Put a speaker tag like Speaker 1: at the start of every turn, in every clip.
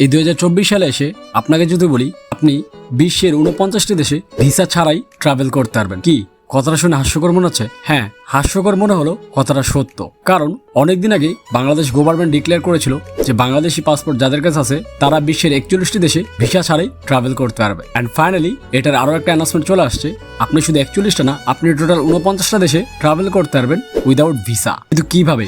Speaker 1: এই 2024 সালে এসে আপনাকে যদি বলি আপনি বিশ্বের 49টি দেশে ভিসা ছাড়াই ট্রাভেল করতে পারবেন, কি কথাটা শুনে হাস্যকর মনে হচ্ছে? হ্যাঁ, হাস্যকর মনে হলো, কথাটা সত্য। কারণ অনেকদিন আগেই বাংলাদেশ গভর্নমেন্ট ডিক্লেয়ার করেছিল যে বাংলাদেশি পাসপোর্ট যাদের কাছে আছে তারা বিশ্বের 41টি দেশে ভিসা ছাড়াই ট্রাভেল করতে পারবে। অ্যান্ড ফাইনালি এটার আরো একটা অ্যানাউন্সমেন্ট চলে আসছে, আপনি শুধু 41টা না, আপনি টোটাল 49টা দেশে ট্রাভেল করতে পারবেন উইদাউট ভিসা। কিন্তু কিভাবে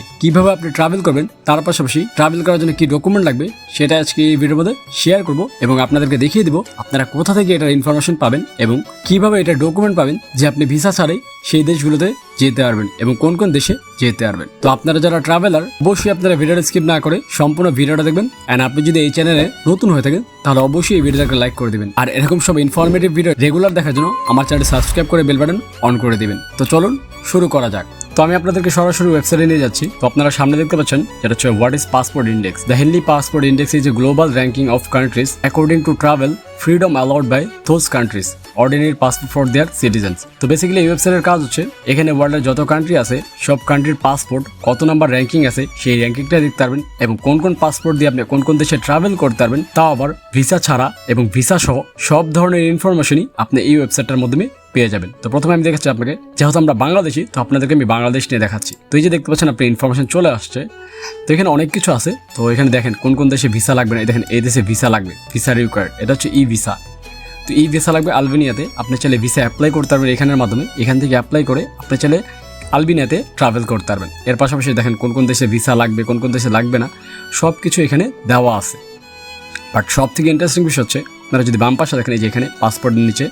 Speaker 1: আপনি ট্রাভেল করবেন, তার পাশাপাশি ট্রাভেল করার জন্য কি ডকুমেন্ট লাগবে সেটা আজকে এই ভিডিওর মধ্যে শেয়ার করব এবং আপনাদেরকে দেখিয়ে দিব আপনারা কোথা থেকে এটার ইনফরমেশন পাবেন এবং কিভাবে এটা ডকুমেন্ট পাবেন যে আপনি ভিসা ছাড়াই সেই দেশগুলোতে যেতে পারবেন এবং কোন কোন দেশে যেতে পারবেন। তো আপনারা যারা ট্রাভেলার অবশ্যই আপনারা ভিডিওটা স্কিপ না করে সম্পূর্ণ ভিডিওটা দেখবেন। এন্ড আপনি যদি এই চ্যানেলে নতুন হয়ে থাকেন তাহলে অবশ্যই এই ভিডিওটাকে লাইক করে দিবেন আর এরকম সব ইনফরমেটিভ ভিডিও রেগুলার দেখার জন্য আমার চ্যানেল সাবস্ক্রাইব করে বেল বাটন অন করে দিবেন। তো চলুন শুরু করা যাক। তো আমি আপনাদেরকে সরাসরি ওয়েবসাইটে নিয়ে যাচ্ছি। তো আপনারা সামনে দেখতে পাচ্ছেন যেটা হচ্ছে what is passport index. The Henley passport index is a global ranking of countries according to travel freedom allowed by those countries ordinary passport for their citizens. তো বেসিক্যালি এই ওয়েবসাইটের কাজ হচ্ছে এখানে ওয়ার্ল্ডের যত কান্ট্রি আছে সব কান্ট্রির পাসপোর্ট কত নাম্বার র্যাঙ্কিং আছে সেই র্যাঙ্কিংটা দেখতে পারবেন এবং কোন কোন পাসপোর্ট দিয়ে আপনি কোন কোন দেশে ট্রাভেল করতে পারবেন, তাও আবার ভিসা ছাড়া এবং ভিসা সহ সব ধরনের ইনফরমেশনই আপনি এই ওয়েবসাইটটার মাধ্যমে পেয়ে যাবেন। তো প্রথমে আমি দেখাচ্ছি আপনাকে, যেহেতু আমরা বাংলাদেশি তো আপনাদেরকে আমি বাংলাদেশ নিয়ে দেখাচ্ছি। তো এই যে দেখতে পাচ্ছেন আপনি ইনফরমেশন চলে আসছে। তো এখানে অনেক কিছু আছে। তো এখানে দেখেন কোন কোন দেশে ভিসা লাগবে না, দেখেন এই দেশে ভিসা লাগবে, ভিসা রিকোয়ার্ড, এটা হচ্ছে ই ভিসা। তো ই ভিসা লাগবে আলবেনিয়াতে, আপনি চাইলে ভিসা অ্যাপ্লাই করতে পারবেন এখানের মাধ্যমে। এখান থেকে অ্যাপ্লাই করে আপনি চাইলে আলবেনিয়াতে ট্রাভেল করতে পারবেন। এর পাশাপাশি দেখেন কোন কোন দেশে ভিসা লাগবে, কোন কোন দেশে লাগবে না, সব কিছু এখানে দেওয়া আছে। বাট সব থেকে ইন্টারেস্টিং বিষয় হচ্ছে আপনারা যদি বাম পাশে দেখেন এই যে এখানে পাসপোর্টের নিচে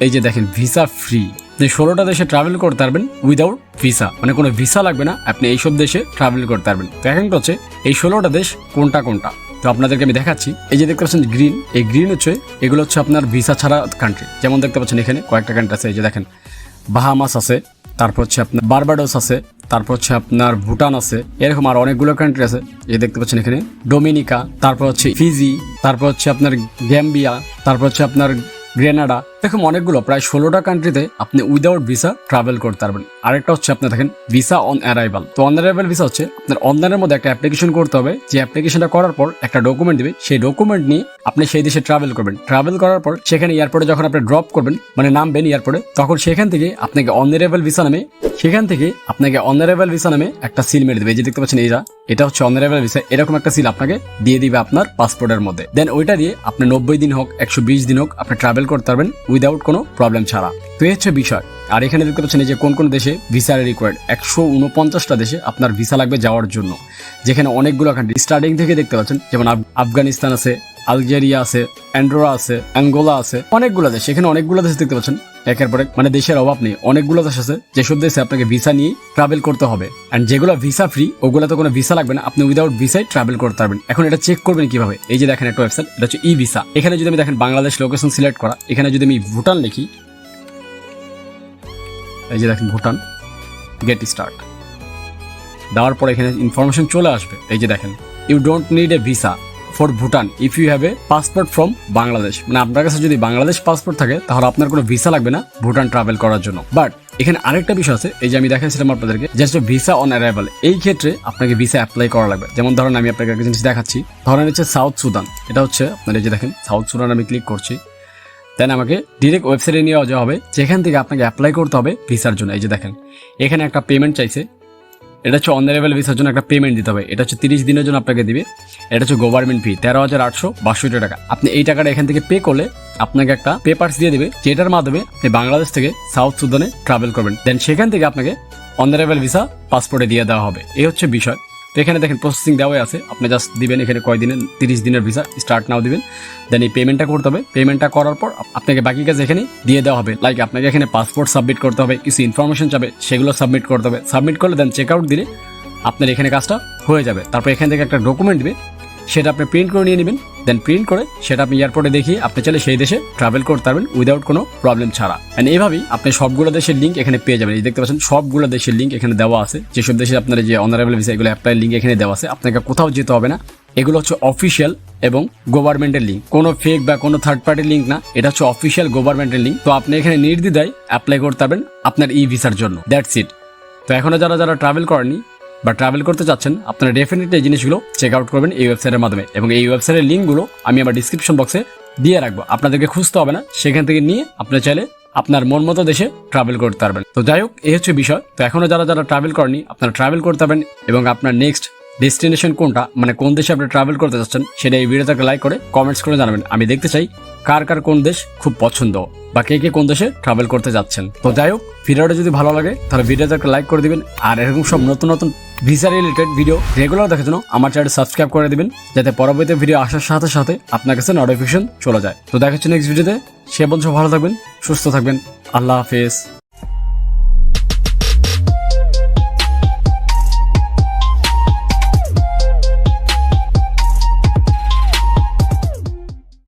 Speaker 1: এই যে দেখেন ভিসা ফ্রি। আপনি 16টা দেশে ট্রাভেল করতে পারবেন উইদাউট ভিসা, মানে কোনো ভিসা লাগবে না, আপনি এইসব দেশে ট্রাভেল করতে পারবেন। তো এখন হচ্ছে এই 16টা দেশ কোনটা তো আপনাদেরকে আমি দেখাচ্ছি। এই যে দেখতে পাচ্ছেন গ্রিন, এই গ্রিন হচ্ছে এগুলো হচ্ছে আপনার ভিসা ছাড়া কান্ট্রি। যেমন দেখতে পাচ্ছেন এখানে কয়েকটা কান্ট্রি আছে। এই যে দেখেন বাহামাস আছে, তারপর হচ্ছে আপনার বারবাডোস আছে, তারপর হচ্ছে আপনার ভুটান আছে, এরকম আর অনেকগুলো কান্ট্রি আছে। এই দেখতে পাচ্ছেন এখানে ডোমিনিকা, তারপর হচ্ছে ফিজি, তারপর হচ্ছে আপনার গ্যাম্বিয়া, তারপর হচ্ছে আপনার গ্রেনাডা, এরকম অনেকগুলো প্রায় 16টা কান্ট্রিতে আপনি উইদাউট ভিসা ট্রাভেল করতে পারবেন। আরেকটা হচ্ছে আপনি দেখেন ভিসা অন অ্যারাইভাল। তো অন অ্যারাইভাল ভিসা হচ্ছে আপনার অনলাইনের মধ্যে একটা অ্যাপ্লিকেশন করতে হবে, যে অ্যাপ্লিকেশনটা করার পর একটা ডকুমেন্ট দিবে, সেই ডকুমেন্ট নিয়ে আপনি সেই দেশে ট্রাভেল করবেন। ট্রাভেল করার পর সেখানে এয়ারপোর্টে যখন আপনি ড্রপ করবেন, মানে নামবেন এয়ারপোর্টে, তখন সেখান থেকে আপনাকে অন অ্যারাইভাল ভিসা নামে একটা সিল মেরে দেবে। এই যে দেখতে পাচ্ছেন এটা হচ্ছে অন অ্যারাইভাল ভিসা, এরকম একটা সিল আপনাকে দিয়ে দিবে আপনার পাসপোর্টের মধ্যে। দেন ওইটা দিয়ে আপনি 90 দিন হোক 120 দিন হোক আপনি ট্রাভেল করতে পারবেন উইদাউট কোনো প্রবলেম ছাড়া। তো এই হচ্ছে বিষয়। আর এখানে দেখতে পাচ্ছেন যে কোন কোন দেশে ভিসা রিকোয়ার্ড, 149টা দেশে আপনার ভিসা লাগবে যাওয়ার জন্য, যেখানে অনেকগুলো কান্ট্রি স্টার্টিং থেকে দেখতে পাচ্ছেন, যেমন আফগানিস্তান আছে, আলজেরিয়া আছে, অ্যান্ডোরা আছে, অ্যাঙ্গোলা আছে, অনেকগুলো দেশ। এখানে অনেকগুলো দেশ দেখতে পাচ্ছেন একের পর এক, মানে দেশের অভাব নেই, অনেকগুলো দেশ আছে যেসব দেশে আপনাকে ভিসা নিয়ে ট্রাভেল করতে হবে। অ্যান্ড যেগুলো ভিসা ফ্রি ওগুলো তো কোনো ভিসা লাগবে না, আপনি উইদাউট ভিসায় ট্রাভেল করতে পারবেন। এখন এটা চেক করবেন কিভাবে? এই যে দেখেন একটা ওয়েবসাইট, এটা হচ্ছে ই ভিসা। এখানে যদি আমি দেখেন বাংলাদেশ লোকেশন সিলেক্ট করা, এখানে যদি আমি ভুটান লিখি, এই যে দেখেন ভুটান, গেট স্টার্ট দেওয়ার পর এখানে ইনফরমেশন চলে আসবে। এই যে দেখেন you don't need a visa for Bhutan if you have a passport from Bangladesh. মানে আপনার কাছে যদি বাংলাদেশ পাসপোর্ট থাকে তাহলে আপনার কোনো ভিসা লাগবে না ভুটান ট্রাভেল করার জন্য। বাট এখানে আরেকটা বিষয় আছে, এই যে আমি দেখাচ্ছিলাম আপনাদেরকে, জাস্ট ভিসা অন অ্যারাইভাল, এই ক্ষেত্রে আপনাকে ভিসা অ্যাপ্লাই করা লাগবে। যেমন ধরেন আমি আপনাকে একটা জিনিস দেখাচ্ছি, ধরেন হচ্ছে সাউথ সুদান, এটা হচ্ছে আপনার এই যে দেখেন সাউথ সুদান, আমি ক্লিক করছি, দেন আমাকে ডিরেক্ট ওয়েবসাইটে নিয়ে যাওয়া হবে, যেখান থেকে আপনাকে অ্যাপ্লাই করতে হবে ভিসার জন্য। এই যে দেখেন এখানে একটা পেমেন্ট চাইছে, এটা হচ্ছে অন অ্যারাইভাল ভিসার জন্য একটা পেমেন্ট দিতে হবে, এটা হচ্ছে 30 দিনের জন্য আপনাকে দিবে। এটা হচ্ছে গভর্নমেন্ট ফি 13,862 টাকা। আপনি এই টাকাটা এখান থেকে পে করলে আপনাকে একটা পেপারস দিয়ে দিবে, যেটার মাধ্যমে আপনি বাংলাদেশ থেকে সাউথ সুদানে ট্রাভেল করবেন। দেন সেখান থেকে আপনাকে অন অ্যারাইভাল ভিসা পাসপোর্টে দিয়ে দেওয়া হবে। এই হচ্ছে বিষয়। তো এখানে দেখেন প্রসেসিং দেওয়া আছে, আপনি জাস্ট দিবেন এখানে কয় দিনের, 30 দিনের ভিসা স্টার্ট নাও দিবেন। দেন এই পেমেন্টটা করতে হবে, পেমেন্টটা করার পর আপনাকে বাকি কাজ এখানে দিয়ে দেওয়া হবে। লাইক আপনাকে এখানে পাসপোর্ট সাবমিট করতে হবে, কিছু ইনফরমেশন চাবে সেগুলো সাবমিট করতে হবে। সাবমিট করলে দেন চেক আউট দিলে আপনার এখানে কাজটা হয়ে যাবে। তারপর এখান থেকে একটা ডকুমেন্ট দিবে, সেটা আপনি প্রিন্ট করে নিয়ে নেবেন। দেন প্রিন্ট করে সেটা আপনি এয়ারপোর্টে দেখিয়ে আপনি চাইলে সেই দেশে ট্রাভেল করতে পারবেন উইদাউট কোনো প্রবলেম ছাড়া। এন্ড এইভাবেই আপনি সবগুলো দেশের লিঙ্ক এখানে পেয়ে যাবেন। এই দেখতে পাচ্ছেন সবগুলো দেশের লিঙ্ক এখানে দেওয়া আছে, যেসব দেশে আপনার যে অনারেবল ভিসা এগুলো অ্যাপ্লাই লিঙ্ক এখানে দেওয়া আছে, আপনাকে কোথাও যেতে হবে না। এগুলো হচ্ছে অফিসিয়াল এবং গভর্নমেন্টের লিঙ্ক, কোনো ফেক বা কোনো থার্ড পার্টির লিঙ্ক না, এটা হচ্ছে অফিসিয়াল গভর্নমেন্টের লিঙ্ক। তো আপনি এখানে নির্দ্বিধায় অ্যাপ্লাই করতে পারবেন আপনার ই ভিসার জন্য। That's it. তো এখনো যারা ট্রাভেল করেনি বা ট্রাভেল করতে চাচ্ছেন, আপনারা ডেফিনেটলি এই জিনিসগুলো চেক আউট করবেন এই ওয়েবসাইটের মাধ্যমে। এবং এই ওয়েবসাইটের লিঙ্কগুলো আমি আমার ডিসক্রিপশন বক্সে দিয়ে রাখবো, আপনাদেরকে খুঁজতে হবে না, সেখান থেকে নিয়ে আপনারা চাইলে আপনার মন মতো দেশে ট্রাভেল করতে পারবেন। তো যাই হোক, এই হচ্ছে বিষয়। তো এখনো যারা যারা ট্রাভেল করেনি, আপনারা ট্রাভেল করতে পারবেন এবং আপনার নেক্সট ডেস্টিনেশন কোনটা, মানে কোন দেশে আপনি ট্রাভেল করতে চাচ্ছেন, সেটা এই ভিডিওটাকে লাইক করে কমেন্টস করে জানাবেন। আমি দেখতে চাই কার কার কোন দেশ খুব পছন্দ বা কে কে কোন দেশে ট্রাভেল করতে যাচ্ছেন। তো যাই হোক, ভিডিওটা যদি ভালো লাগে তাহলে ভিডিওতে একটা লাইক করে দিবেন। আর এরকম সব নতুন নতুন ভিসা রিলেটেড ভিডিও রেগুলার দেখার জন্য আমার চ্যানেল সাবস্ক্রাইব করে দিবেন, যাতে পরবর্তী ভিডিও আসার সাথে সাথে আপনার কাছে নোটিফিকেশন চলে যায়। তো দেখা হচ্ছে নেক্সট ভিডিওতে। সে বন্ধু ভালো থাকবেন, সুস্থ থাকবেন। আল্লাহ হাফেজ।